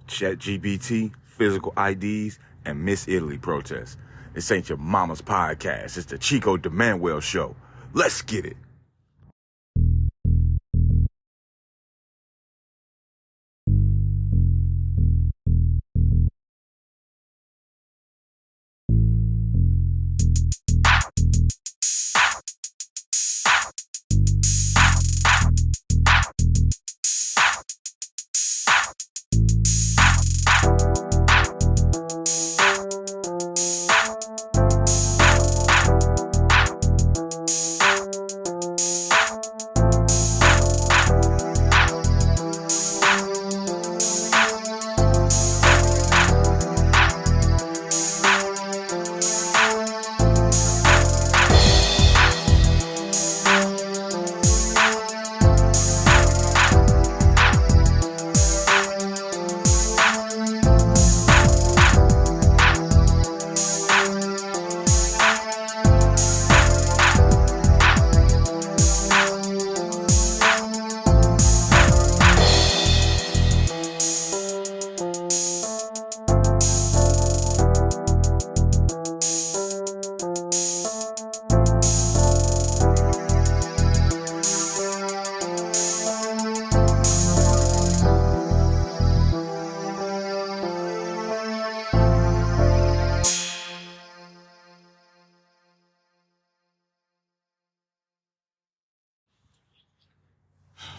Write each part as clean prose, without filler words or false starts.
ChatGPT, physical IDs, and Miss Italy protests. This ain't your mama's podcast. It's the Chico de Manuel Show. Let's get it.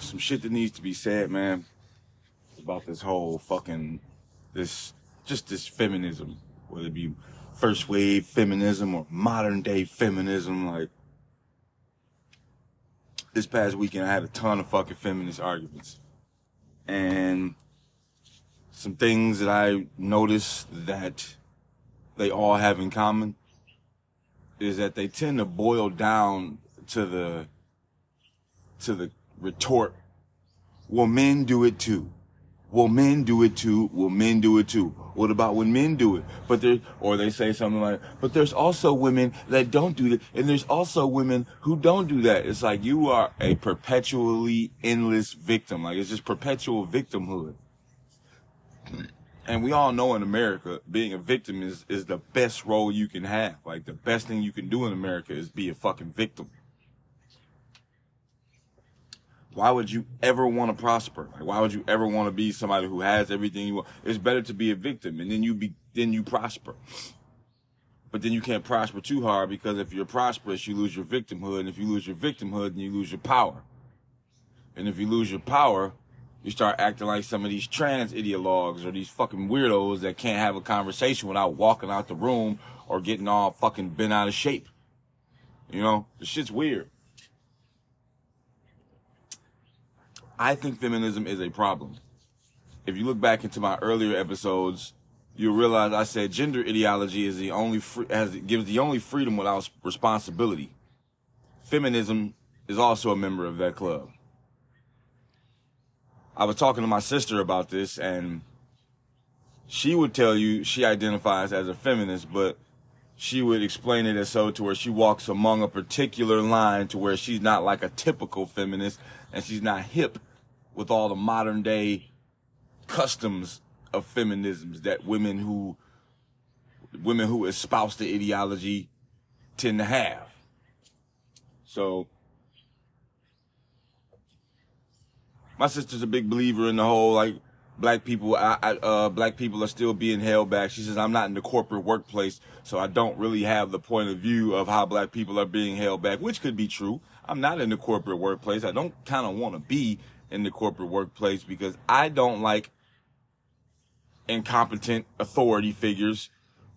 Some shit that needs to be said, man, about this whole fucking, this feminism, whether it be first wave feminism or modern day feminism. Like, this past weekend I had a ton of fucking feminist arguments. And some things that I noticed that they all have in common is that they tend to boil down to the retort, well, men do it too. Well, men do it too. Well, men do it too. What about when men do it? Or they say something like, but there's also women that don't do that, and there's also women who don't do that. It's like you are a perpetually endless victim. Like, it's just perpetual victimhood. And we all know in America, being a victim is the best role you can have. Like, the best thing you can do in America is be a fucking victim. Why would you ever want to prosper? Like, why would you ever want to be somebody who has everything you want? It's better to be a victim, and then you prosper. But then you can't prosper too hard, because if you're prosperous, you lose your victimhood, and if you lose your victimhood, then you lose your power. And if you lose your power, you start acting like some of these trans ideologues or these fucking weirdos that can't have a conversation without walking out the room or getting all fucking bent out of shape. You know, the shit's weird. I think feminism is a problem. If you look back into my earlier episodes, you'll realize I said gender ideology is gives the only freedom without responsibility. Feminism is also a member of that club. I was talking to my sister about this, and she would tell you she identifies as a feminist, but she would explain it as so to where she walks among a particular line to where she's not like a typical feminist, and she's not hip with all the modern day customs of feminisms that women who espouse the ideology tend to have. So my sister's a big believer in the whole, like, black people are still being held back. She says, I'm not in the corporate workplace, so I don't really have the point of view of how black people are being held back, which could be true. I'm not in the corporate workplace. I don't kind of want to be in the corporate workplace because I don't like incompetent authority figures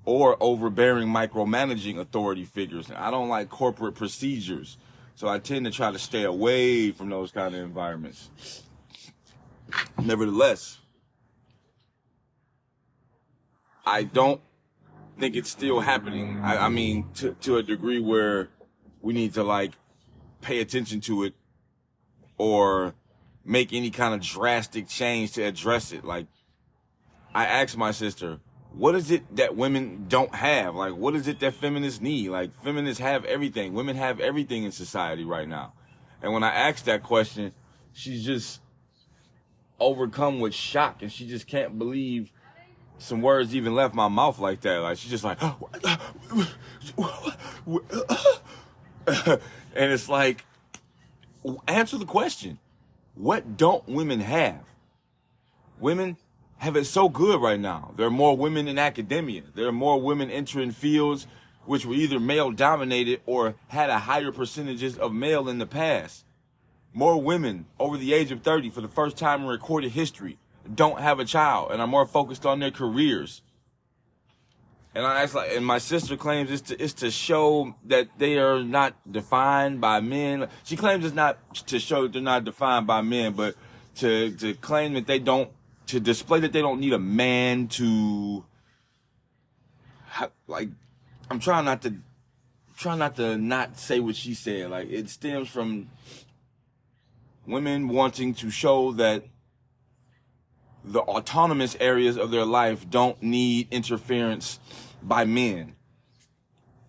or overbearing micromanaging authority figures. I don't like corporate procedures. So I tend to try to stay away from those kind of environments. Nevertheless, I don't think it's still happening. I mean, to a degree where we need to, like, pay attention to it or make any kind of drastic change to address it. Like, I asked my sister, what is it that women don't have? Like, what is it that feminists need? Like, feminists have everything. Women have everything in society right now. And when I asked that question, she's just overcome with shock, and she just can't believe some words even left my mouth like that. Like, she's just like, and it's like, answer the question. What don't women have? Women have it so good right now. There are more women in academia. There are more women entering fields which were either male dominated or had a higher percentages of male in the past. More women over the age of 30 for the first time in recorded history don't have a child and are more focused on their careers. And and my sister claims it's to show that they are not defined by men. She claims it's not to show that they're not defined by men, but to claim that they don't, to display that they don't need a man to, like, I'm trying not to not say what she said. Like, it stems from women wanting to show that the autonomous areas of their life don't need interference by men.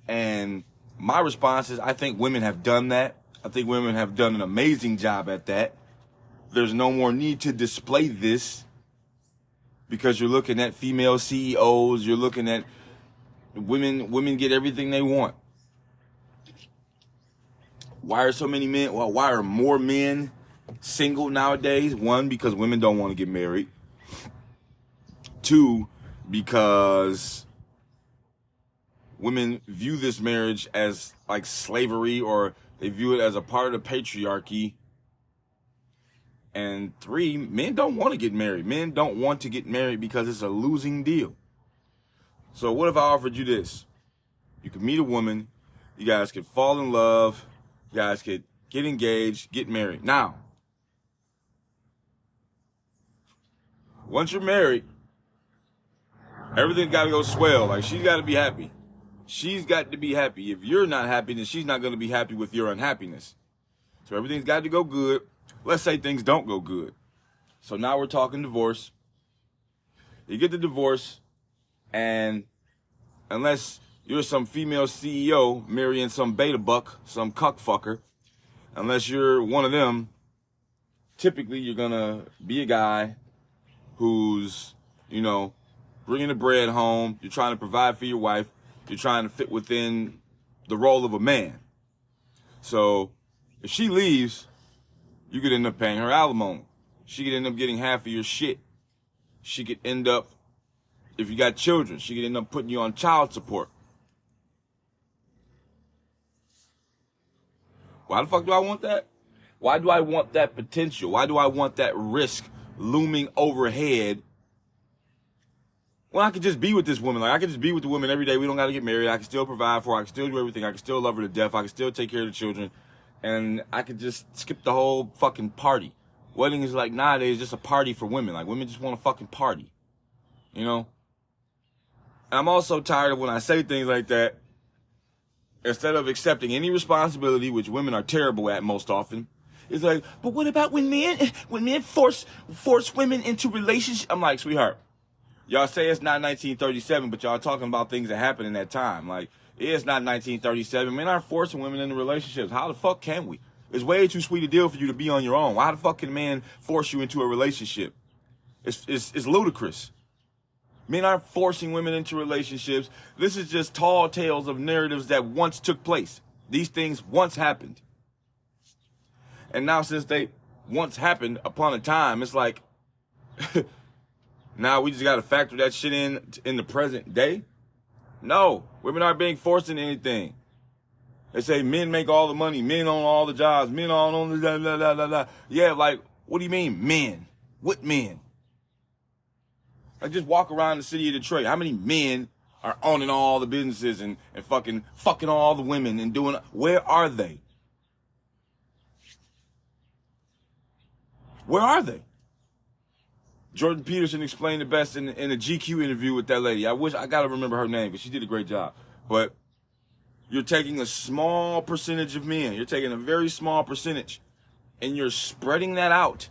And my response is, I think women have done that. I think women have done an amazing job at that. There's no more need to display this, because you're looking at female CEOs, you're looking at women get everything they want. Why are so many men, well, why are more men single nowadays? One, because women don't want to get married. Two, because women view this marriage as like slavery, or they view it as a part of the patriarchy. And three, men don't want to get married. Men don't want to get married because it's a losing deal. So what if I offered you this? You could meet a woman, you guys could fall in love, you guys could get engaged, get married. Now, once you're married, everything's got to go swell. Like, she's got to be happy. She's got to be happy. If you're not happy, then she's not going to be happy with your unhappiness. So everything's got to go good. Let's say things don't go good. So now we're talking divorce. You get the divorce, and unless you're some female CEO marrying some beta buck, some cuck fucker, unless you're one of them, typically you're going to be a guy who's, bringing the bread home. You're trying to provide for your wife. You're trying to fit within the role of a man. So if she leaves, you could end up paying her alimony. She could end up getting half of your shit. She could end up, if you got children, she could end up putting you on child support. Why the fuck do I want that? Why do I want that potential? Why do I want that risk looming overhead? Well, I could just be with this woman. Like, I could just be with the woman every day. We don't got to get married. I can still provide for her. I can still do everything. I can still love her to death. I can still take care of the children. And I could just skip the whole fucking party. Wedding is like nowadays just a party for women. Like, women just want a fucking party. And I'm also tired of when I say things like that, instead of accepting any responsibility, which women are terrible at most often, it's like, but what about when men force women into relationships? I'm like, sweetheart, y'all say it's not 1937, but y'all talking about things that happened in that time. Like, it's not 1937. Men aren't forcing women into relationships. How the fuck can we? It's way too sweet a deal for you to be on your own. Why the fuck can a man force you into a relationship? It's ludicrous. Men aren't forcing women into relationships. This is just tall tales of narratives that once took place. These things once happened. And now, since they once happened upon a time, it's like, now we just got to factor that shit in the present day? No, women aren't being forced into anything. They say men make all the money, men own all the jobs, men own the blah, blah, blah, blah, blah. Yeah, like, what do you mean, men? What men? Like, just walk around the city of Detroit. How many men are owning all the businesses and fucking all the women and doing, where are they? Where are they? Jordan Peterson explained it best in a GQ interview with that lady. I gotta remember her name, but she did a great job. But you're taking a small percentage of men. You're taking a very small percentage, and you're spreading that out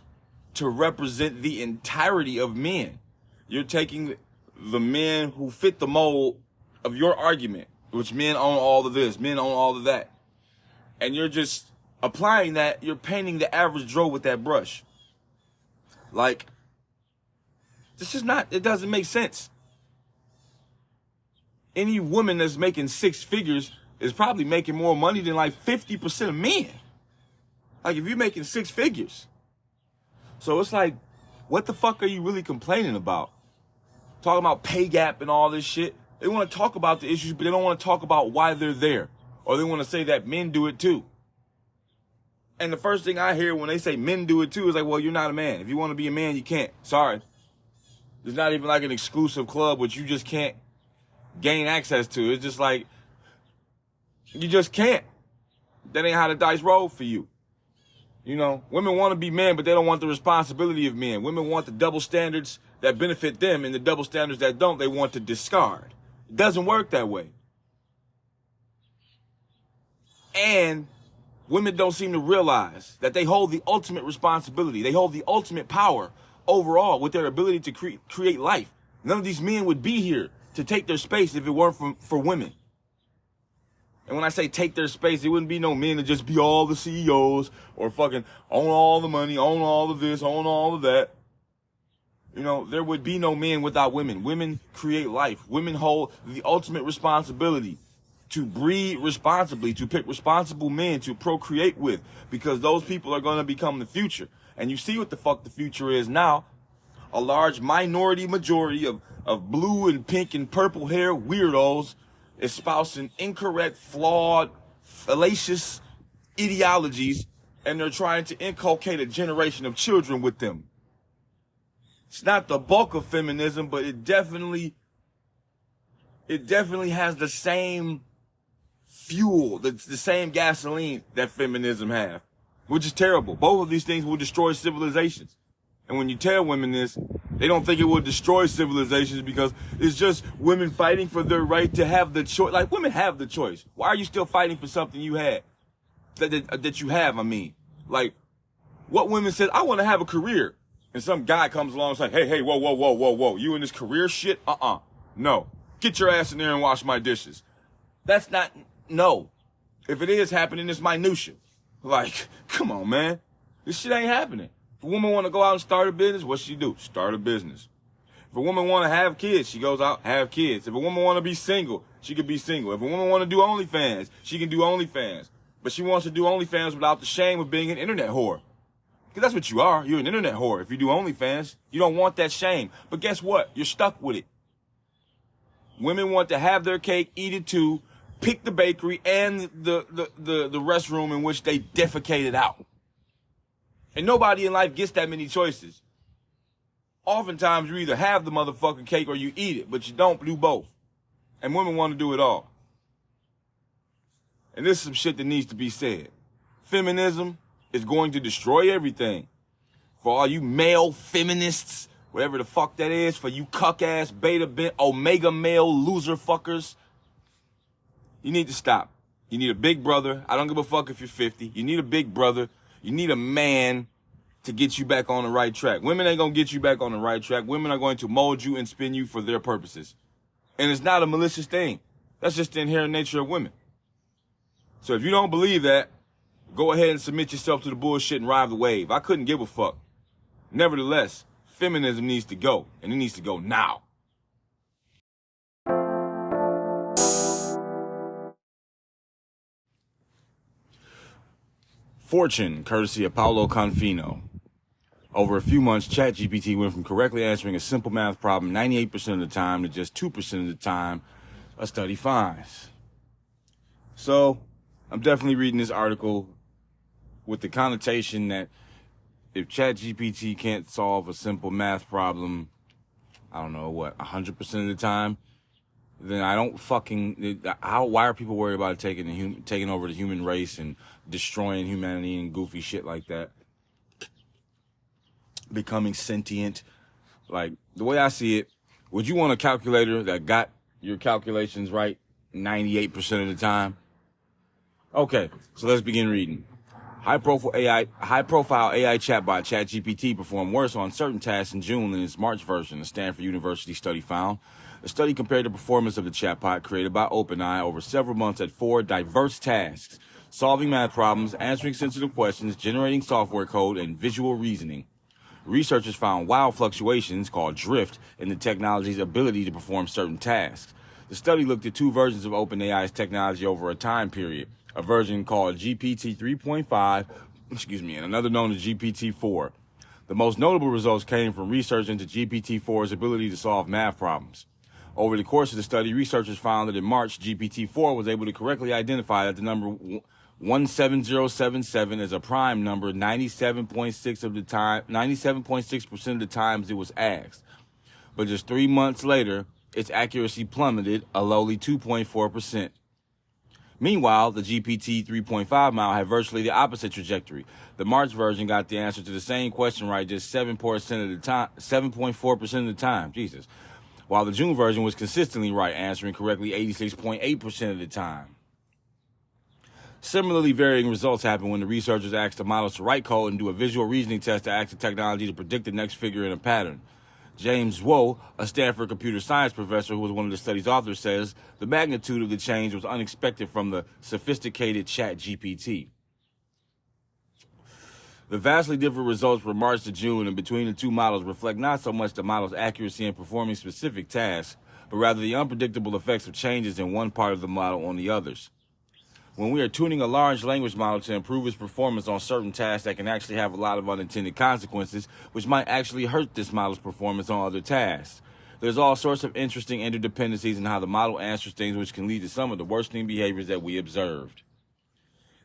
to represent the entirety of men. You're taking the men who fit the mold of your argument, which men own all of this, men own all of that. And you're just applying that, you're painting the average Joe with that brush. Like, this is not, it doesn't make sense. Any woman that's making 6 figures is probably making more money than like 50% of men. Like, if you're making 6 figures. So it's like, what the fuck are you really complaining about? Talking about pay gap and all this shit. They want to talk about the issues, but they don't want to talk about why they're there. Or they want to say that men do it too. And the first thing I hear when they say men do it too is like, well, you're not a man. If you want to be a man, you can't. Sorry. There's not even like an exclusive club which you just can't gain access to. It's just like, you just can't. That ain't how the dice roll for you. You know, women want to be men, but they don't want the responsibility of men. Women want the double standards that benefit them, and the double standards that don't, they want to discard. It doesn't work that way. And women don't seem to realize that they hold the ultimate responsibility. They hold the ultimate power overall with their ability to create life. None of these men would be here to take their space if it weren't for women. And when I say take their space, it wouldn't be no men to just be all the CEOs or fucking own all the money, own all of this, own all of that. You know, there would be no men without women. Women create life. Women hold the ultimate responsibility to breed responsibly, to pick responsible men to procreate with, because those people are going to become the future. And you see what the fuck the future is now. A large minority majority of blue and pink and purple hair weirdos espousing incorrect, flawed, fallacious ideologies, and they're trying to inculcate a generation of children with them. It's not the bulk of feminism, but it definitely has the same fuel, the same gasoline that feminism have, which is terrible. Both of these things will destroy civilizations. And when you tell women this, they don't think it will destroy civilizations because it's just women fighting for their right to have the choice. Like, women have the choice. Why are you still fighting for something you had? That you have, I mean. Like, what women said, I want to have a career. And some guy comes along and says, hey, whoa. You in this career shit? No. Get your ass in there and wash my dishes. That's not, no. If it is happening, it's minutia. Like, come on, man. This shit ain't happening. If a woman want to go out and start a business, what she do? Start a business. If a woman want to have kids, she goes out, have kids. If a woman want to be single, she can be single. If a woman want to do OnlyFans, she can do OnlyFans. But she wants to do OnlyFans without the shame of being an internet whore. Because that's what you are. You're an internet whore. If you do OnlyFans, you don't want that shame. But guess what? You're stuck with it. Women want to have their cake, eat it too, pick the bakery and the restroom in which they defecated out. And nobody in life gets that many choices. Oftentimes, you either have the motherfucking cake or you eat it, but you don't do both. And women want to do it all. And this is some shit that needs to be said. Feminism is going to destroy everything. For all you male feminists, whatever the fuck that is, for you cuck-ass, omega male loser fuckers, you need to stop. You need a big brother. I don't give a fuck if you're 50. You need a big brother. You need a man to get you back on the right track. Women ain't gonna get you back on the right track. Women are going to mold you and spin you for their purposes. And it's not a malicious thing. That's just the inherent nature of women. So if you don't believe that, go ahead and submit yourself to the bullshit and ride the wave. I couldn't give a fuck. Nevertheless, feminism needs to go, and it needs to go now. Fortune, courtesy of Paolo Confino. Over a few months, ChatGPT went from correctly answering a simple math problem 98% of the time to just 2% of the time, a study finds. So, I'm definitely reading this article with the connotation that if ChatGPT can't solve a simple math problem, I don't know, 100% of the time, then I don't why are people worried about taking over the human race and destroying humanity and goofy shit like that? Becoming sentient. Like, the way I see it, would you want a calculator that got your calculations right 98% of the time? Okay, so let's begin reading. High-profile AI chatbot ChatGPT performed worse on certain tasks in June than its March version, a Stanford University study found. The study compared the performance of the chatbot created by OpenAI over several months at 4 diverse tasks: solving math problems, answering sensitive questions, generating software code, and visual reasoning. researchers found wild fluctuations, called drift, in the technology's ability to perform certain tasks. The study looked at two versions of OpenAI's technology over a time period, a version called GPT 3.5, and another known as GPT 4. The most notable results came from research into GPT 4's ability to solve math problems. Over the course of the study, researchers found that in March, GPT 4 was able to correctly identify that the number 17077 as a prime number 97.6% of the times it was asked. But just 3 months later, its accuracy plummeted a lowly 2.4%. Meanwhile, the GPT 3.5 model had virtually the opposite trajectory. The March version got the answer to the same question right just 7.4% of the time. Jesus. While the June version was consistently right, answering correctly 86.8% of the time. Similarly varying results happened when the researchers asked the models to write code and do a visual reasoning test to ask the technology to predict the next figure in a pattern. James Wooooooo, a Stanford computer science professor who was one of the study's authors, says the magnitude of the change was unexpected from the sophisticated ChatGPT. The vastly different results from March to June and between the two models reflect not so much the model's accuracy in performing specific tasks, but rather the unpredictable effects of changes in one part of the model on the others. When we are tuning a large language model to improve its performance on certain tasks that can actually have a lot of unintended consequences, which might actually hurt this model's performance on other tasks. There's all sorts of interesting interdependencies in how the model answers things, which can lead to some of the worsening behaviors that we observed.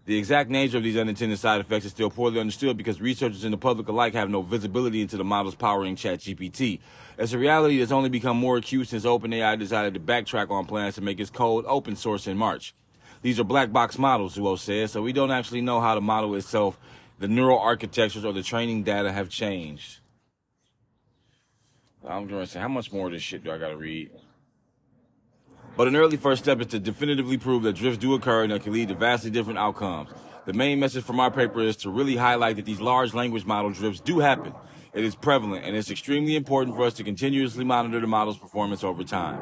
The exact nature of these unintended side effects is still poorly understood because researchers and the public alike have no visibility into the models powering ChatGPT. It's a reality that's only become more acute since OpenAI decided to backtrack on plans to make its code open source in March. These are black box models, Wooooooo says, so we don't actually know how the model itself, the neural architectures, or the training data have changed. I'm going to say, how much more of this shit do I got to read? But an early first step is to definitively prove that drifts do occur and that can lead to vastly different outcomes. The main message from our paper is to really highlight that these large language model drifts do happen. It is prevalent, and it's extremely important for us to continuously monitor the model's performance over time.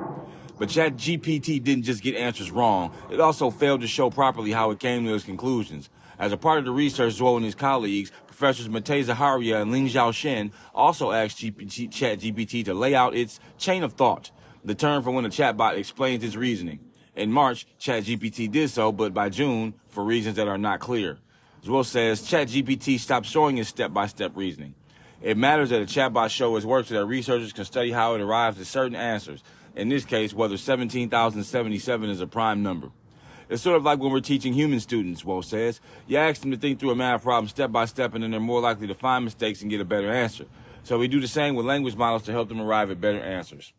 But ChatGPT didn't just get answers wrong, it also failed to show properly how it came to its conclusions. As a part of the research, Zhou and his colleagues, Professors Matei Zaharia and Ling Xiaoshen, also asked ChatGPT to lay out its chain of thought, the term for when a chatbot explains its reasoning. In March, ChatGPT did so, but by June, for reasons that are not clear. Zhou says ChatGPT stopped showing its step-by-step reasoning. It matters that a chatbot show its work so that researchers can study how it arrives at certain answers. In this case, whether 17,077 is a prime number. It's sort of like when we're teaching human students, Wooooooo says. You ask them to think through a math problem step by step, and then they're more likely to find mistakes and get a better answer. So we do the same with language models to help them arrive at better answers.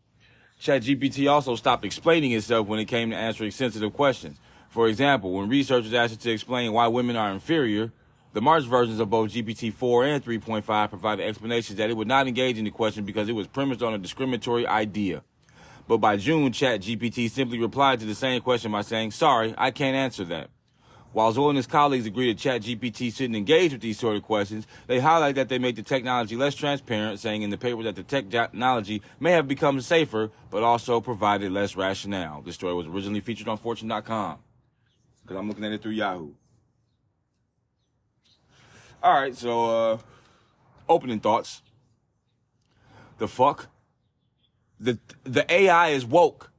ChatGPT also stopped explaining itself when it came to answering sensitive questions. For example, when researchers asked it to explain why women are inferior, the March versions of both GPT-4 and 3.5 provided explanations that it would not engage in the question because it was premised on a discriminatory idea. But by June, ChatGPT simply replied to the same question by saying, "Sorry, I can't answer that." While Zhou and his colleagues agree that ChatGPT shouldn't engage with these sort of questions, they highlight that they make the technology less transparent, saying in the paper that the technology may have become safer, but also provided less rationale. This story was originally featured on Fortune.com, because I'm looking at it through Yahoo. All right, so opening thoughts. The fuck? The AI is woke.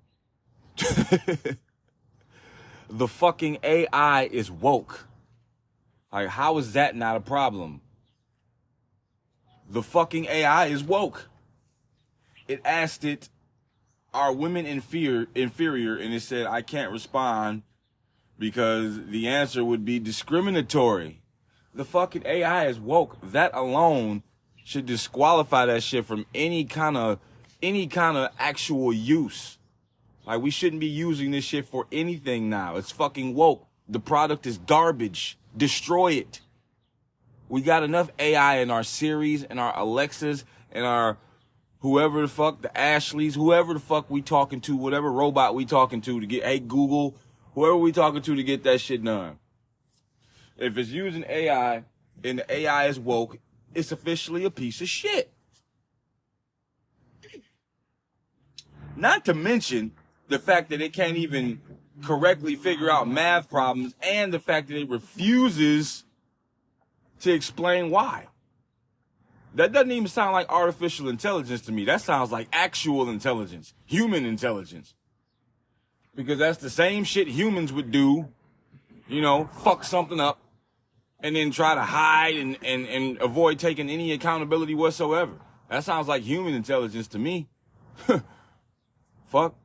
The fucking AI is woke. Like, how is that not a problem? The fucking AI is woke. It asked it, are women inferior? And it said, I can't respond because the answer would be discriminatory. The fucking AI is woke. That alone should disqualify that shit from any kind of actual use. Like, we shouldn't be using this shit for anything now. It's fucking woke. The product is garbage. Destroy it. We got enough AI in our Siris, and our Alexas, and our whoever the fuck, the Ashleys, whoever the fuck we talking to, whatever robot we talking to get, hey Google, whoever we talking to get that shit done. If it's using AI and the AI is woke, it's officially a piece of shit. Not to mention the fact that it can't even correctly figure out math problems and the fact that it refuses to explain why. That doesn't even sound like artificial intelligence to me. That sounds like actual intelligence, human intelligence. Because that's the same shit humans would do, you know, fuck something up and then try to hide and avoid taking any accountability whatsoever. That sounds like human intelligence to me. Fuck.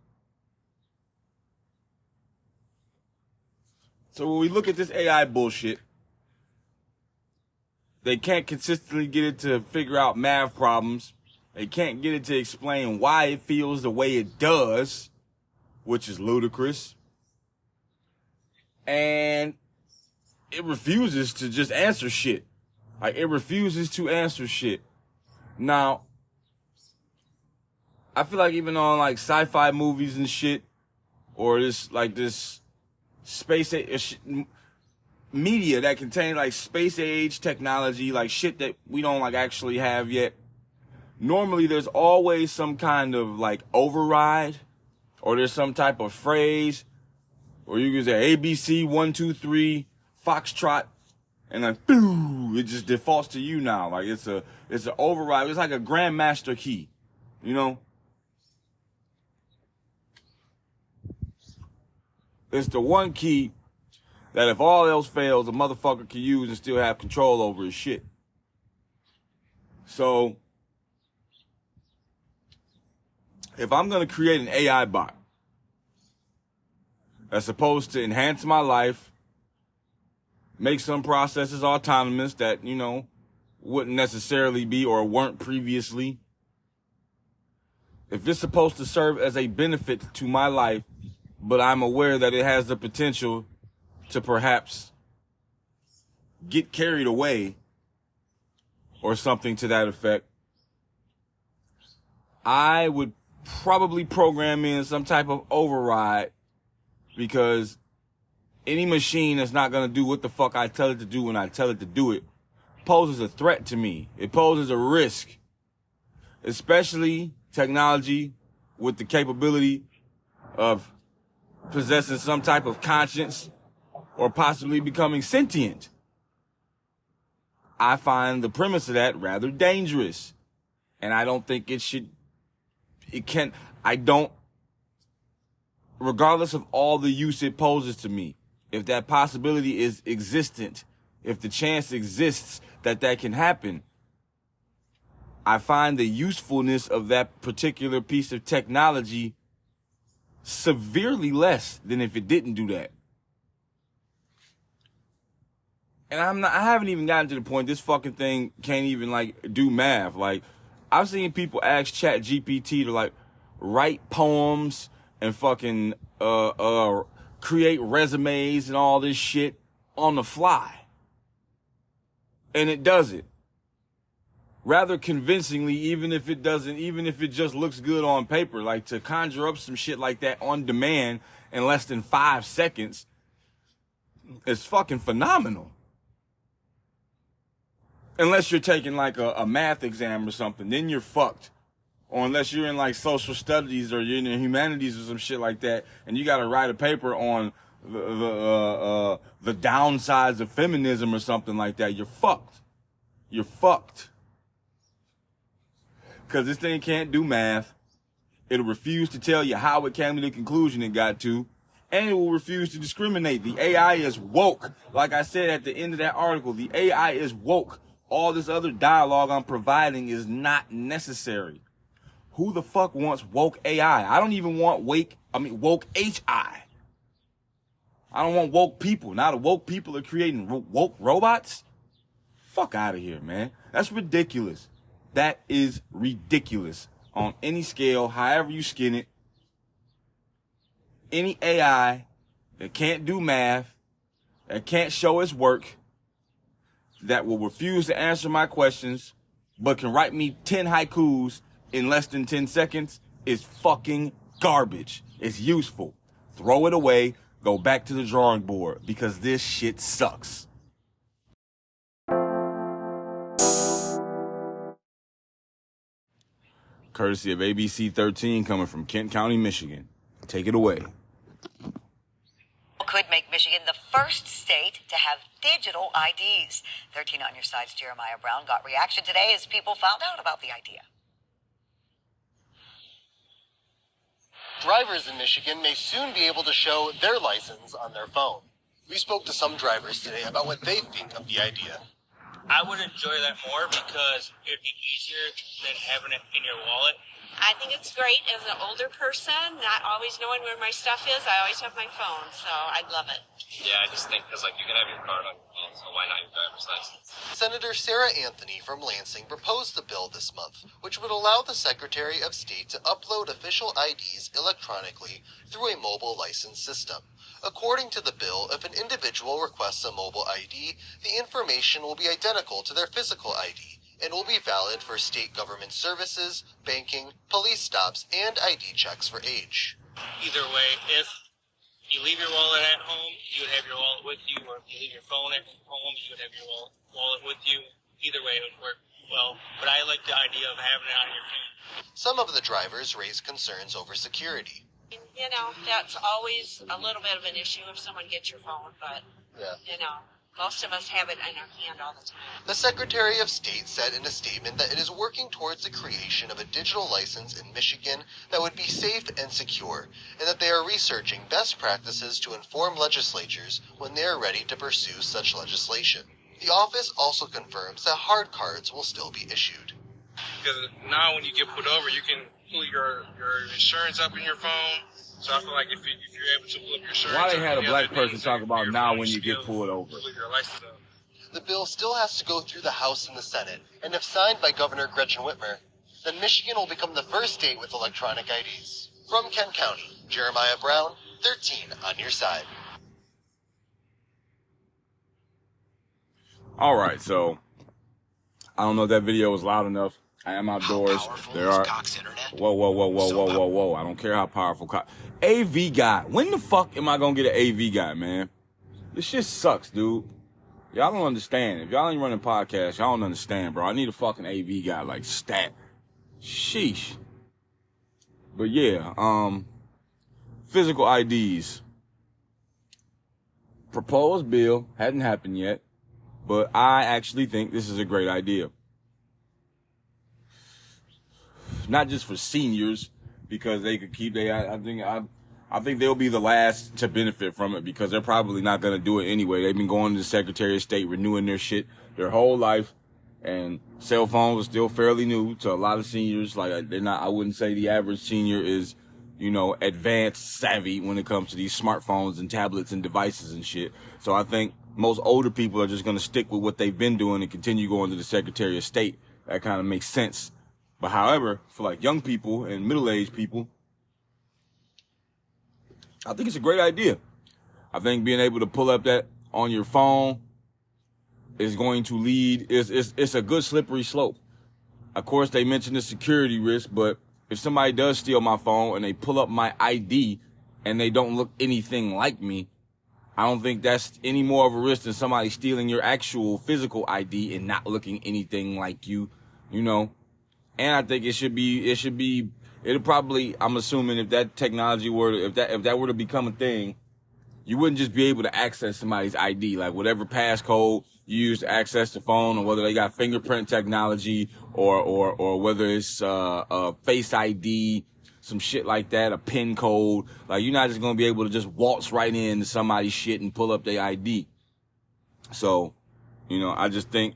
So when we look at this AI bullshit, they can't consistently get it to figure out math problems. They can't get it to explain why it feels the way it does, which is ludicrous. And it refuses to just answer shit. Like, it refuses to answer shit. Now, I feel like even on like sci-fi movies and shit, or this space media that contain like space age technology, like shit that we don't like actually have yet, normally there's always some kind of like override, or there's some type of phrase, or you can say ABC 1 2 3 Foxtrot, and like boo, it just defaults to you now. Like it's an override. It's like a grandmaster key, you know. It's the one key that if all else fails, a motherfucker can use and still have control over his shit. So, if I'm going to create an AI bot that's supposed to enhance my life, make some processes autonomous that, you know, wouldn't necessarily be or weren't previously, if it's supposed to serve as a benefit to my life, but I'm aware that it has the potential to perhaps get carried away or something to that effect, I would probably program in some type of override, because any machine that's not going to do what the fuck I tell it to do when I tell it to do it poses a threat to me. It poses a risk, especially technology with the capability of possessing some type of conscience or possibly becoming sentient. I find the premise of that rather dangerous. And I don't think regardless of all the use it poses to me, if that possibility is existent, if the chance exists that that can happen, I find the usefulness of that particular piece of technology severely less than if it didn't do that. And I haven't even gotten to the point this fucking thing can't even like do math. Like, I've seen people ask ChatGPT to like write poems and fucking create resumes and all this shit on the fly. And it does it rather convincingly, even if it just looks good on paper. Like, to conjure up some shit like that on demand in less than 5 seconds is fucking phenomenal. Unless you're taking like a math exam or something, then you're fucked. Or unless you're in like social studies or you're in the humanities or some shit like that, and you got to write a paper on the downsides of feminism or something like that, you're fucked. You're fucked. Because this thing can't do math. It'll refuse to tell you how it came to the conclusion it got to. And it will refuse to discriminate. The AI is woke. Like I said at the end of that article, the AI is woke. All this other dialogue I'm providing is not necessary. Who the fuck wants woke AI? I don't even want woke HI. I don't want woke people. Now the woke people are creating woke robots? Fuck out of here, man. That's ridiculous. That is ridiculous on any scale, however you skin it. Any AI that can't do math, that can't show its work, that will refuse to answer my questions, but can write me 10 haikus in less than 10 seconds is fucking garbage. It's useful. Throw it away. Go back to the drawing board, because this shit sucks. Courtesy of ABC 13, coming from Kent County, Michigan. Take it away. could make Michigan the first state to have digital IDs. 13 on your side's Jeremiah Brown got reaction today as people found out about the idea. Drivers in Michigan may soon be able to show their license on their phone. We spoke to some drivers today about what they think of the idea. I would enjoy that more because it would be easier than having it in your wallet. I think it's great as an older person, not always knowing where my stuff is. I always have my phone, so I'd love it. Yeah, I just think because you can have your card on your phone, so why not your driver's license? Senator Sarah Anthony from Lansing proposed the bill this month, which would allow the Secretary of State to upload official IDs electronically through a mobile license system. According to the bill, if an individual requests a mobile ID, the information will be identical to their physical ID and will be valid for state government services, banking, police stops, and ID checks for age. Either way, if you leave your wallet at home, you would have your wallet with you, or if you leave your phone at home, you would have your wallet with you. Either way, it would work well, but I like the idea of having it on your phone. Some of the drivers raised concerns over security. You know, that's always a little bit of an issue if someone gets your phone, but, you know, most of us have it in our hand all the time. The Secretary of State said in a statement that it is working towards the creation of a digital license in Michigan that would be safe and secure, and that they are researching best practices to inform legislatures when they are ready to pursue such legislation. The office also confirms that hard cards will still be issued. Because now when you get pulled over, you can pull your insurance up in your phone. So I feel like if you're able to pull up your insurance... Why they had a black person talk about now when you get pulled over? Your license up. The bill still has to go through the House and the Senate, and if signed by Governor Gretchen Whitmer, then Michigan will become the first state with electronic IDs. From Kent County, Jeremiah Brown, 13 on your side. All right, so I don't know if that video was loud enough. I am outdoors. There are... Whoa. I don't care how powerful AV guy. When the fuck am I gonna get an AV guy, man? This shit sucks, dude. Y'all don't understand. If y'all ain't running podcasts, y'all don't understand, bro. I need a fucking AV guy, like, stat. Sheesh. But yeah, physical IDs. Proposed bill. Hadn't happened yet. But I actually think this is a great idea. Not just for seniors, because they could keep I think they'll be the last to benefit from it because they're probably not going to do it anyway. They've been going to the Secretary of State, renewing their shit their whole life, and cell phones are still fairly new to a lot of seniors. Like, they're not, I wouldn't say the average senior is, you know, advanced savvy when it comes to these smartphones and tablets and devices and shit. So I think most older people are just going to stick with what they've been doing and continue going to the Secretary of State. That kind of makes sense. But however, for like young people and middle-aged people, I think it's a great idea. I think being able to pull up that on your phone is going to lead, it's a good slippery slope. Of course, they mentioned the security risk, but if somebody does steal my phone and they pull up my ID and they don't look anything like me, I don't think that's any more of a risk than somebody stealing your actual physical ID and not looking anything like you, you know. And I think it'll probably, I'm assuming if that technology if that were to become a thing, you wouldn't just be able to access somebody's ID, like whatever passcode you use to access the phone, or whether they got fingerprint technology or whether it's a face ID, some shit like that, a PIN code. Like, you're not just going to be able to just waltz right into somebody's shit and pull up their ID. So, you know, I just think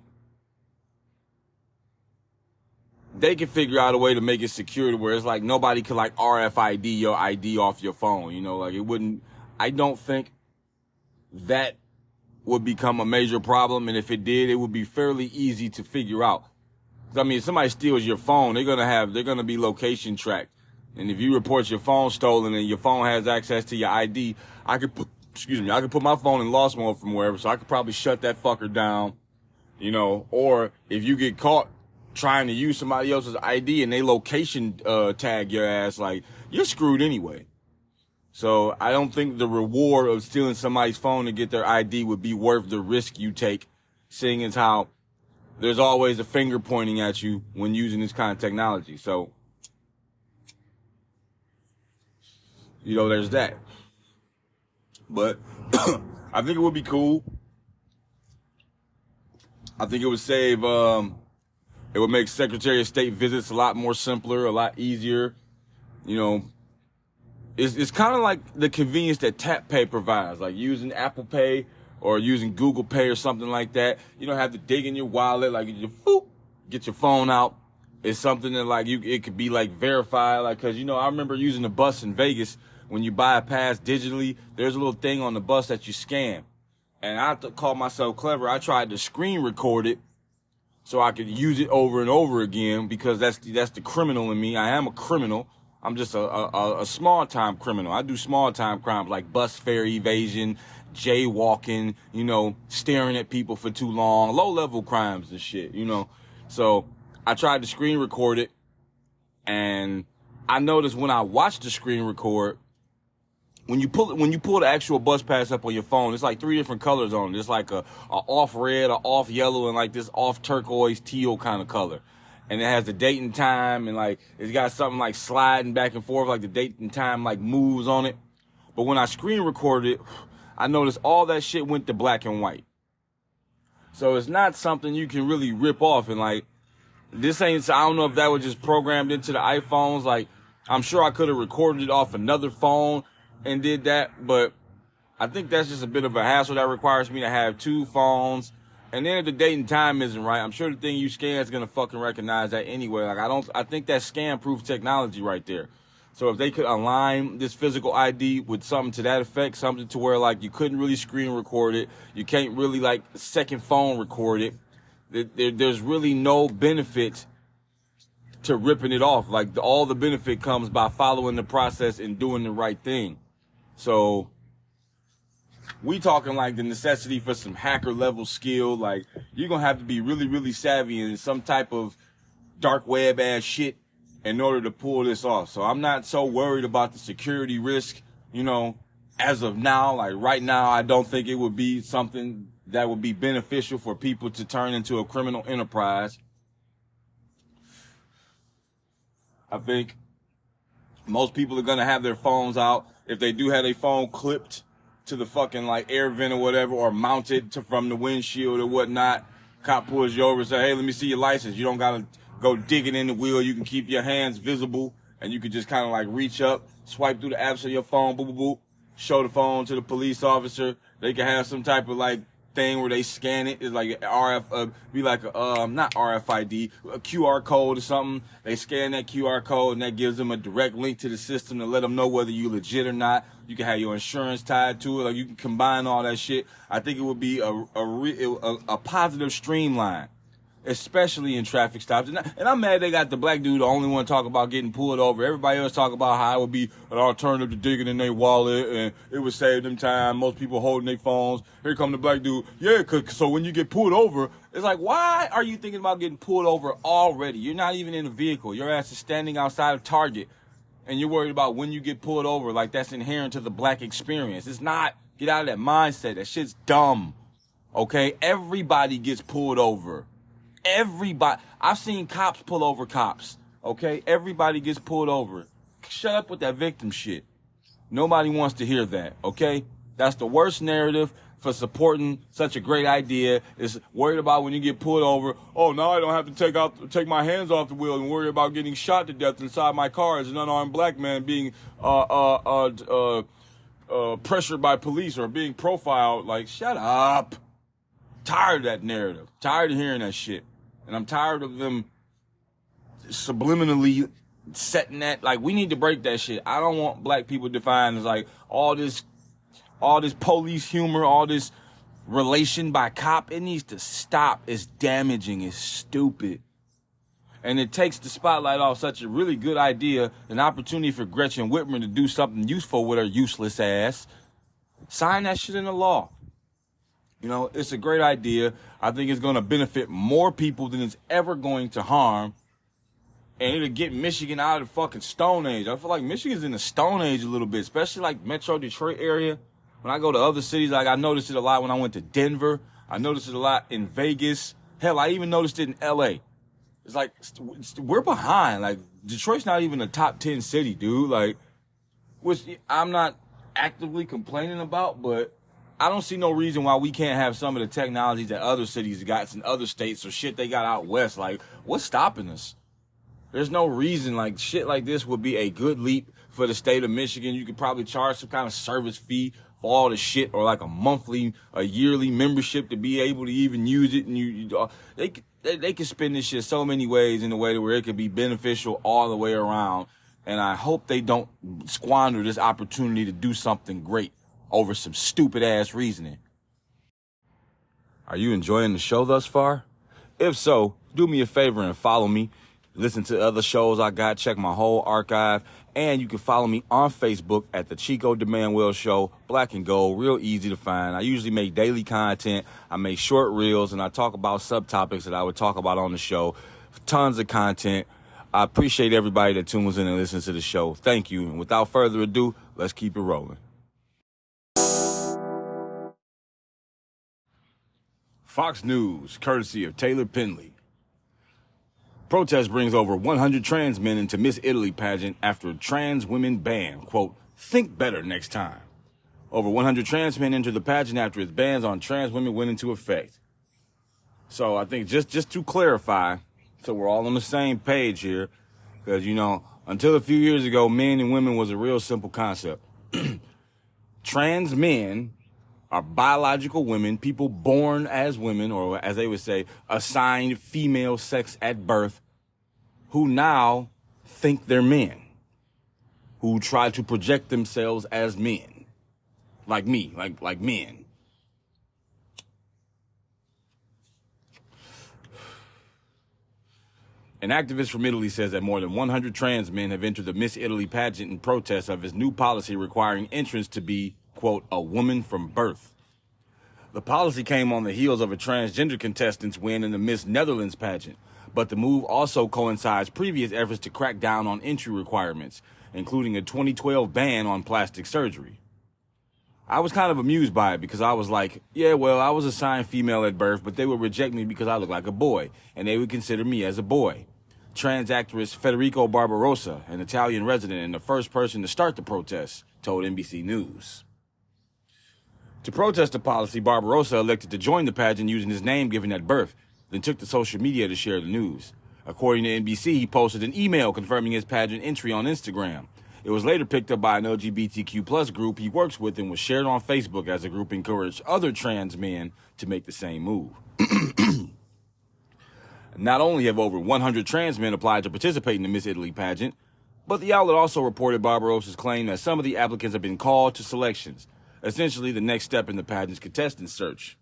they can figure out a way to make it secure to where it's like nobody can like RFID your ID off your phone. You know, like it wouldn't, I don't think that would become a major problem. And if it did, it would be fairly easy to figure out. I mean, if somebody steals your phone, they're going to be location tracked. And if you report your phone stolen and your phone has access to your ID, I could put my phone in lost mode from wherever. So I could probably shut that fucker down, you know. Or if you get caught trying to use somebody else's ID and they location tag your ass, like, you're screwed anyway. So I don't think the reward of stealing somebody's phone to get their ID would be worth the risk you take, seeing as how there's always a finger pointing at you when using this kind of technology. So, you know, there's that. But I think it would be cool. I think it would save, it would make Secretary of State visits a lot more simpler, a lot easier. You know, it's kind of like the convenience that Tap Pay provides, like using Apple Pay or using Google Pay or something like that. You don't have to dig in your wallet, like you just get your phone out. It's something that like it could be like verified, like, cause you know, I remember using the bus in Vegas. When you buy a pass digitally, there's a little thing on the bus that you scan. And I call myself clever. I tried to screen record it so I could use it over and over again, because that's the criminal in me. I am a criminal. I'm just a small-time criminal. I do small-time crimes like bus fare evasion, jaywalking, you know, staring at people for too long, low-level crimes and shit, you know. So I tried to screen record it, and I noticed when I watched the screen record, when you pull the actual bus pass up on your phone, it's like 3 different colors on it. It's like a off red, a off yellow, and like this off turquoise teal kind of color. And it has the date and time, and like it's got something like sliding back and forth, like the date and time like moves on it. But when I screen recorded it, I noticed all that shit went to black and white. So it's not something you can really rip off. And like, this ain't, I don't know if that was just programmed into the iPhones. Like, I'm sure I could have recorded it off another phone and did that, but I think that's just a bit of a hassle that requires me to have 2 phones. And then if the date and time isn't right, I'm sure the thing you scan is gonna fucking recognize that anyway. Like, I think that's scam-proof technology right there. So if they could align this physical ID with something to that effect, something to where like you couldn't really screen record it, you can't really like second phone record it, there's really no benefit to ripping it off. Like, all the benefit comes by following the process and doing the right thing. So we talking like the necessity for some hacker level skill. Like, you're gonna have to be really, really savvy in some type of dark web ass shit in order to pull this off. So I'm not so worried about the security risk, you know, as of now. Like, right now, I don't think it would be something that would be beneficial for people to turn into a criminal enterprise. I think most people are going to have their phones out. If they do have a phone clipped to the fucking like air vent or whatever, or mounted from the windshield or whatnot, cop pulls you over and say, hey, let me see your license. You don't got to go digging in the wheel. You can keep your hands visible, and you can just kind of like reach up, swipe through the apps of your phone, boop, boop, boop, show the phone to the police officer. They can have some type of like thing where they scan it. It's like be like a, not RFID, a QR code or something. They scan that QR code, and that gives them a direct link to the system to let them know whether you legit or not. You can have your insurance tied to it. Like, you can combine all that shit. I think it would be a positive streamline, especially in traffic stops. And I'm mad they got the black dude the only one talk about getting pulled over. Everybody else talk about how it would be an alternative to digging in their wallet, and it would save them time. Most people holding their phones. Here come the black dude. Yeah, so when you get pulled over, it's like, why are you thinking about getting pulled over already? You're not even in a vehicle. Your ass is standing outside of Target, and you're worried about when you get pulled over. Like, that's inherent to the black experience. It's not. Get out of that mindset. That shit's dumb. Okay? Everybody gets pulled over. Everybody. I've seen cops pull over cops. Okay? Everybody gets pulled over. Shut up with that victim shit. Nobody wants to hear that. Okay? That's the worst narrative for supporting such a great idea, is worried about when you get pulled over. Oh, now I don't have to take my hands off the wheel and worry about getting shot to death inside my car as an unarmed black man being pressured by police or being profiled. Like, shut up. Tired of that narrative. Tired of hearing that shit. And I'm tired of them subliminally setting that. Like, we need to break that shit. I don't want black people defined as like all this police humor, all this relation by cop. It needs to stop. It's damaging. It's stupid. And it takes the spotlight off such a really good idea, an opportunity for Gretchen Whitmer to do something useful with her useless ass. Sign that shit into law. You know, it's a great idea. I think it's going to benefit more people than it's ever going to harm. And it'll get Michigan out of the fucking Stone Age. I feel like Michigan's in the Stone Age a little bit, especially like Metro Detroit area. When I go to other cities, like I noticed it a lot when I went to Denver. I noticed it a lot in Vegas. Hell, I even noticed it in LA. It's like, we're behind. Like, Detroit's not even a top 10 city, dude. Like, which I'm not actively complaining about, but I don't see no reason why we can't have some of the technologies that other cities got in other states or shit they got out west. Like, what's stopping us? There's no reason. Like, shit like this would be a good leap for the state of Michigan. You could probably charge some kind of service fee for all the shit, or like a yearly membership to be able to even use it. And they can spend this shit so many ways in a way to where it could be beneficial all the way around. And I hope they don't squander this opportunity to do something great over some stupid ass reasoning. Are you enjoying the show thus far? If so, do me a favor and follow me. Listen to other shows I got, check my whole archive, and you can follow me on Facebook at the Chico de Manuel Show, Black and Gold, real easy to find. I usually make daily content, I make short reels, and I talk about subtopics that I would talk about on the show. Tons of content. I appreciate everybody that tunes in and listens to the show. Thank you, and without further ado, let's keep it rolling. Fox News, courtesy of Taylor Penley. Protest brings over 100 trans men into Miss Italy pageant after trans women ban. Quote, think better next time. Over 100 trans men entered the pageant after its bans on trans women went into effect. So I think just to clarify, so we're all on the same page here, because, you know, until a few years ago, men and women was a real simple concept. Trans men are biological women, people born as women, or as they would say, assigned female sex at birth, who now think they're men, who try to project themselves as men, like me, like men. An activist from Italy says that more than 100 trans men have entered the Miss Italy pageant in protest of its new policy requiring entrants to be, quote, a woman from birth. The policy came on the heels of a transgender contestant's win in the Miss Netherlands pageant, but the move also coincides previous efforts to crack down on entry requirements, including a 2012 ban on plastic surgery. I was kind of amused by it because I was like, yeah, well, I was assigned female at birth, but they would reject me because I look like a boy, and they would consider me as a boy. Trans actress Federico Barbarossa, an Italian resident and the first person to start the protest, told NBC News. To protest the policy, Barbarossa elected to join the pageant using his name given at birth, then took to social media to share the news. According to NBC, he posted an email confirming his pageant entry on Instagram. It was later picked up by an LGBTQ plus group he works with and was shared on Facebook as the group encouraged other trans men to make the same move. Not only have over 100 trans men applied to participate in the Miss Italy pageant, but the outlet also reported Barbarossa's claim that some of the applicants have been called to selections, essentially the next step in the pageant's contestant search.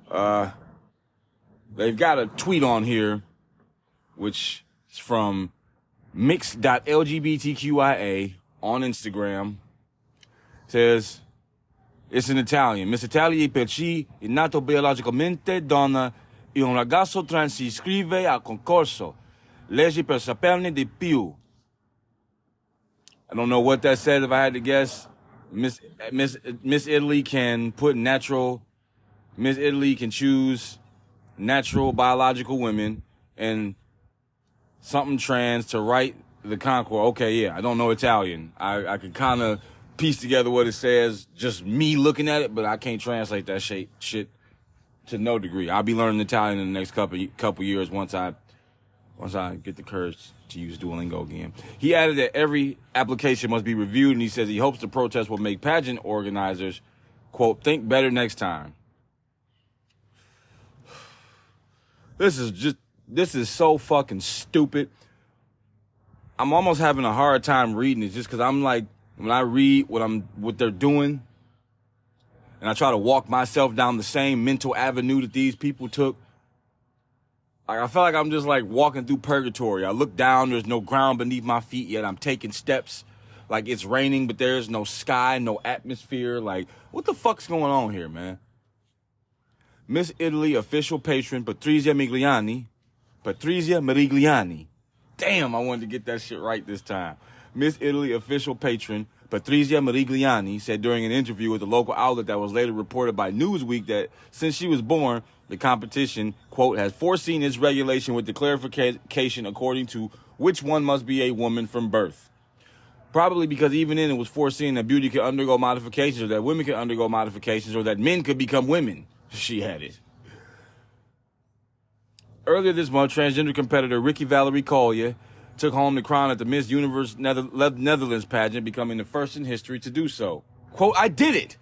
They've got a tweet on here, which is from mix.lgbtqia on Instagram. It says, it's in Italian. Miss Italia per chi è nato biologicamente donna e un ragazzo trans si iscrive al concorso. Leggi per saperne di più. I don't know what that said if I had to guess. Miss Italy can put natural. Miss Italy can choose natural biological women and something trans to write the concord. Okay, yeah, I don't know Italian. I can kind of piece together what it says, just me looking at it, but I can't translate that shit to no degree. I'll be learning Italian in the next couple years once I get the courage to use Duolingo again. He added that every application must be reviewed, and he says he hopes the protest will make pageant organizers, quote, think better next time. This is so fucking stupid. I'm almost having a hard time reading it just because I'm like, when I read what they're doing, and I try to walk myself down the same mental avenue that these people took, like, I feel like I'm just like walking through purgatory. I look down, there's no ground beneath my feet, yet I'm taking steps. Like, it's raining, but there's no sky, no atmosphere. Like, what the fuck's going on here, man? Miss Italy official patron Patrizia Merigliani. Damn, I wanted to get that shit right this time. Miss Italy official patron Patrizia Merigliani said during an interview with a local outlet that was later reported by Newsweek that since she was born, the competition, quote, has foreseen its regulation with the clarification according to which one must be a woman from birth. Probably because even then it was foreseen that beauty could undergo modifications, or that women could undergo modifications, or that men could become women. She had it. Earlier this month, transgender competitor Ricky Valerie Collier took home the crown at the Miss Universe Netherlands pageant, becoming the first in history to do so. Quote, "I did it,"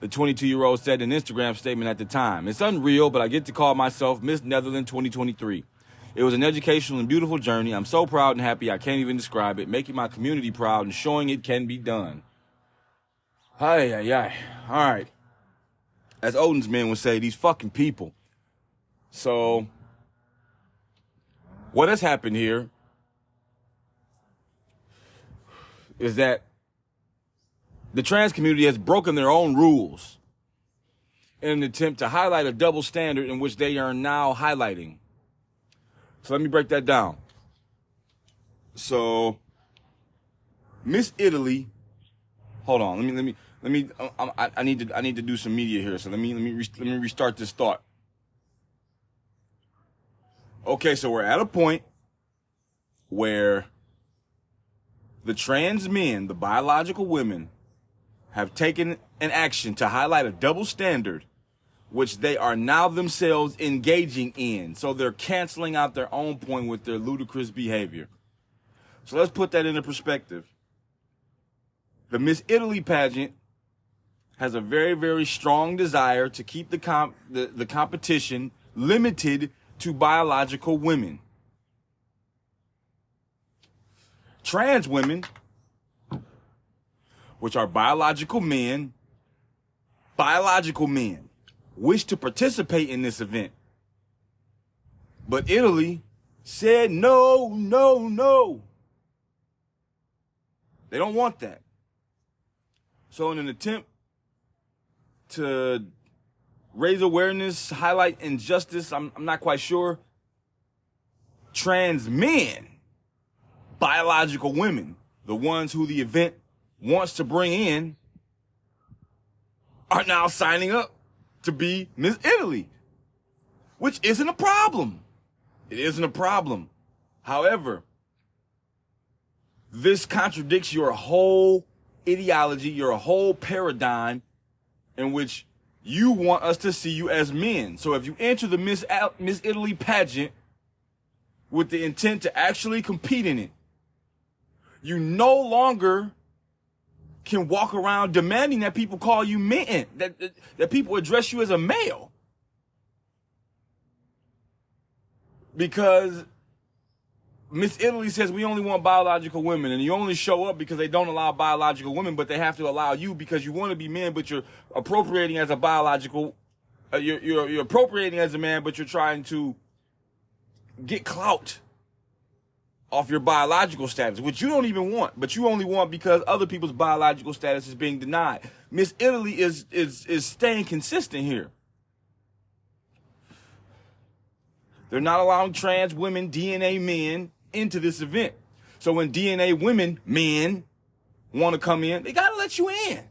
the 22-year-old said in an Instagram statement at the time. "It's unreal, but I get to call myself Miss Netherlands 2023. It was an educational and beautiful journey. I'm so proud and happy I can't even describe it, making my community proud and showing it can be done." Ay, ay, ay. All right. As Odin's men would say, these fucking people. So, what has happened here is that the trans community has broken their own rules in an attempt to highlight a double standard in which they are now highlighting. So let me break that down. So, Miss Italy, hold on. I need to do some media here. So let me restart this thought. Okay, so we're at a point where the trans men, the biological women, have taken an action to highlight a double standard, which they are now themselves engaging in. So they're canceling out their own point with their ludicrous behavior. So let's put that into perspective. The Miss Italy pageant has a very, very strong desire to keep the competition limited to biological women. Trans women, which are biological men, wish to participate in this event. But Italy said no, no, no. They don't want that. So in an attempt to raise awareness, highlight injustice, I'm not quite sure, trans men, biological women, the ones who the event wants to bring in, are now signing up to be Miss Italy, which isn't a problem. It isn't a problem. However, this contradicts your whole ideology, your whole paradigm in which you want us to see you as men. So if you enter the Miss Italy pageant with the intent to actually compete in it, you no longer can walk around demanding that people call you men, that people address you as a male. Because Miss Italy says we only want biological women, and you only show up because they don't allow biological women, but they have to allow you because you want to be men, but you're appropriating as a biological, you're appropriating as a man, but you're trying to get clout off your biological status, which you don't even want, but you only want because other people's biological status is being denied. Miss Italy is staying consistent here. They're not allowing trans women, DNA men, into this event. So when DNA women, men, want to come in, they got to let you in.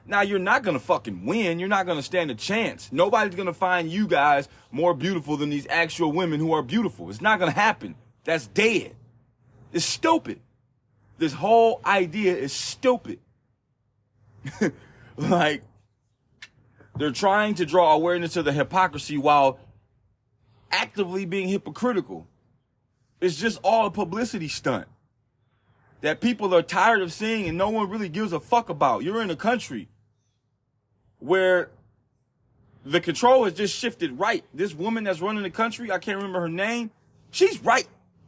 Now, you're not going to fucking win. You're not going to stand a chance. Nobody's going to find you guys more beautiful than these actual women who are beautiful. It's not going to happen. That's dead. It's stupid. This whole idea is stupid. Like, they're trying to draw awareness to the hypocrisy while actively being hypocritical. It's just all a publicity stunt that people are tired of seeing and no one really gives a fuck about. You're in a country where the control has just shifted right. This woman that's running the country, I can't remember her name, she's right.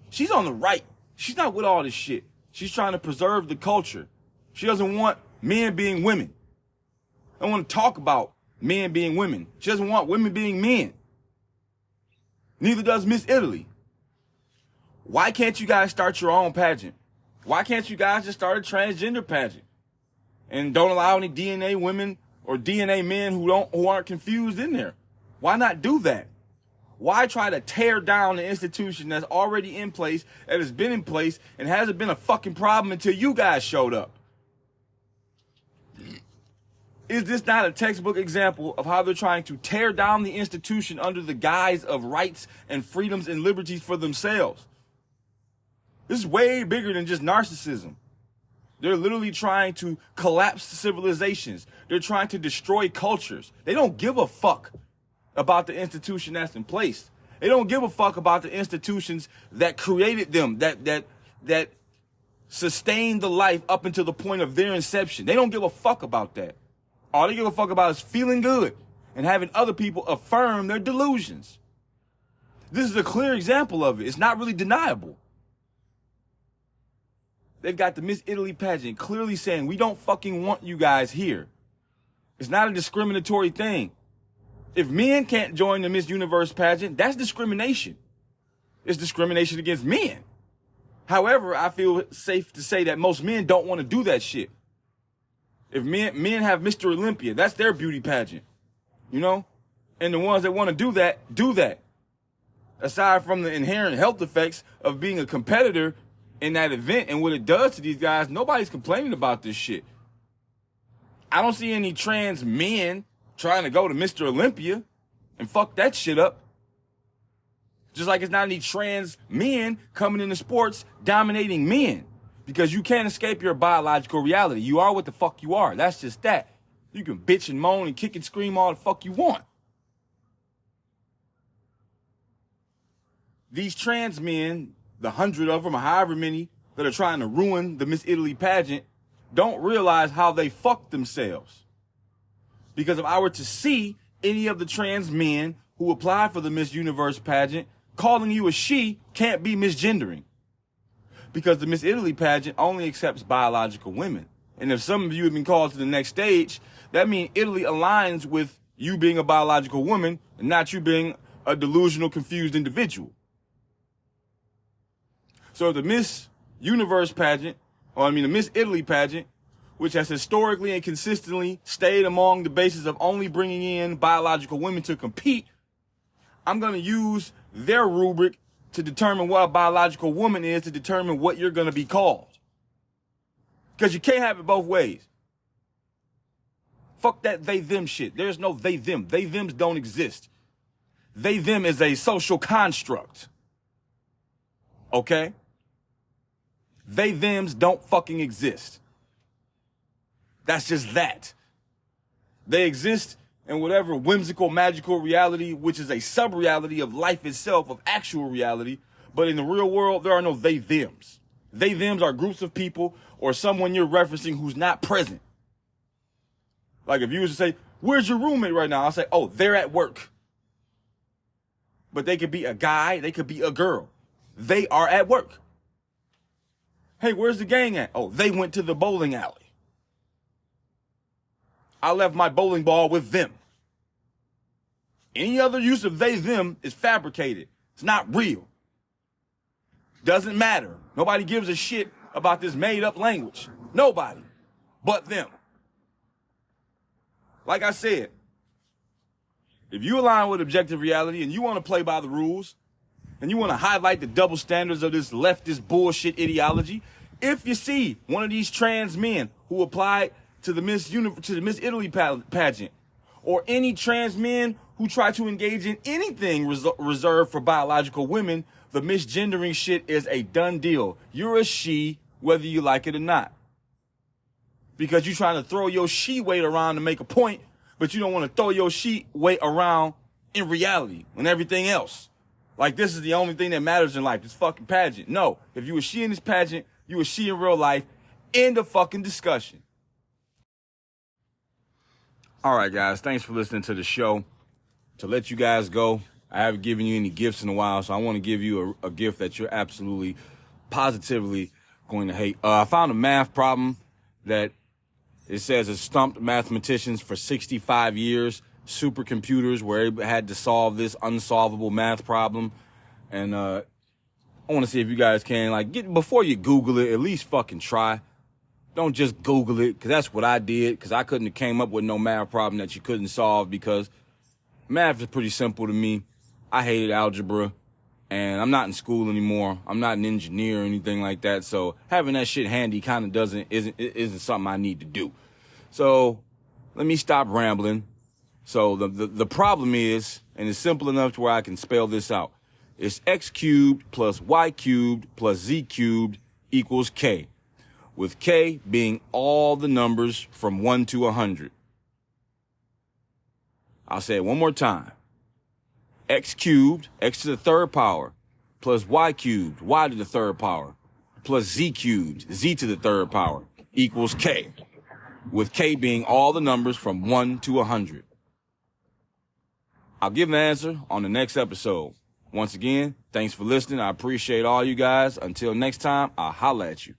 She's on the right. She's not with all this shit. She's trying to preserve the culture. She doesn't want men being women. I don't want to talk about men being women. She doesn't want women being men. Neither does Miss Italy. Why can't you guys start your own pageant? Why can't you guys just start a transgender pageant and don't allow any DNA women or DNA men who aren't confused in there? Why not do that? Why try to tear down the institution that's already in place, that has been in place, and hasn't been a fucking problem until you guys showed up? Is this not a textbook example of how they're trying to tear down the institution under the guise of rights and freedoms and liberties for themselves? This is way bigger than just narcissism. They're literally trying to collapse civilizations. They're trying to destroy cultures. They don't give a fuck about the institution that's in place. They don't give a fuck about the institutions that created them, that sustained the life up until the point of their inception. They don't give a fuck about that. All they give a fuck about is feeling good and having other people affirm their delusions. This is a clear example of it. It's not really deniable. They've got the Miss Italy pageant clearly saying, we don't fucking want you guys here. It's not a discriminatory thing. If men can't join the Miss Universe pageant, that's discrimination. It's discrimination against men. However, I feel safe to say that most men don't want to do that shit. If men have Mr. Olympia, that's their beauty pageant, you know? And the ones that want to do that, do that. Aside from the inherent health effects of being a competitor in that event and what it does to these guys, nobody's complaining about this shit. I don't see any trans men trying to go to Mr. Olympia and fuck that shit up. Just like it's not any trans men coming into sports dominating men, because you can't escape your biological reality. You are what the fuck you are. That's just that. You can bitch and moan and kick and scream all the fuck you want. These trans men, the 100 of them or however many that are trying to ruin the Miss Italy pageant, don't realize how they fucked themselves. Because if I were to see any of the trans men who apply for the Miss Universe pageant, calling you a she can't be misgendering. Because the Miss Italy pageant only accepts biological women. And if some of you have been called to the next stage, that means Italy aligns with you being a biological woman and not you being a delusional, confused individual. So the Miss Universe pageant, the Miss Italy pageant, which has historically and consistently stayed among the basis of only bringing in biological women to compete, I'm going to use their rubric to determine what a biological woman is, to determine what you're going to be called. Because you can't have it both ways. Fuck that they-them shit. There's no they-them. They-thems don't exist. They-them is a social construct. Okay? They-thems don't fucking exist. That's just that. They exist in whatever whimsical, magical reality, which is a sub-reality of life itself, of actual reality. But in the real world, there are no they-thems. They-thems are groups of people or someone you're referencing who's not present. Like if you was to say, where's your roommate right now? I'll say, oh, they're at work. But they could be a guy, they could be a girl. They are at work. Hey, where's the gang at? Oh, they went to the bowling alley. I left my bowling ball with them. Any other use of they, them is fabricated. It's not real. Doesn't matter. Nobody gives a shit about this made up language. Nobody but them. Like I said, if you align with objective reality and you want to play by the rules and you want to highlight the double standards of this leftist bullshit ideology, if you see one of these trans men who applied to the Miss Italy pageant, or any trans men who try to engage in anything reserved for biological women, the misgendering shit is a done deal. You're a she, whether you like it or not. Because you're trying to throw your she weight around to make a point, but you don't want to throw your she weight around in reality and everything else. Like this is the only thing that matters in life, this fucking pageant. No, if you a she in this pageant, you a she in real life. End of fucking discussion. All right, guys, thanks for listening to the show. To let you guys go, I haven't given you any gifts in a while, so I want to give you a gift that you're absolutely, positively going to hate. I found a math problem that it says it stumped mathematicians for 65 years. Supercomputers where they had to solve this unsolvable math problem. And I want to see if you guys can, before you Google it, at least fucking try. Don't just Google it, because that's what I did, because I couldn't have came up with no math problem that you couldn't solve, because math is pretty simple to me. I hated algebra, and I'm not in school anymore. I'm not an engineer or anything like that, so having that shit handy kind of isn't something I need to do. So let me stop rambling. So the problem is, and it's simple enough to where I can spell this out. It's x cubed plus y cubed plus z cubed equals k. with K being all the numbers from 1 to 100. I'll say it one more time. X cubed, x to the third power, plus y cubed, y to the third power, plus z cubed, z to the third power, equals K, with K being all the numbers from 1 to 100. I'll give an answer on the next episode. Once again, thanks for listening. I appreciate all you guys. Until next time, I'll holla at you.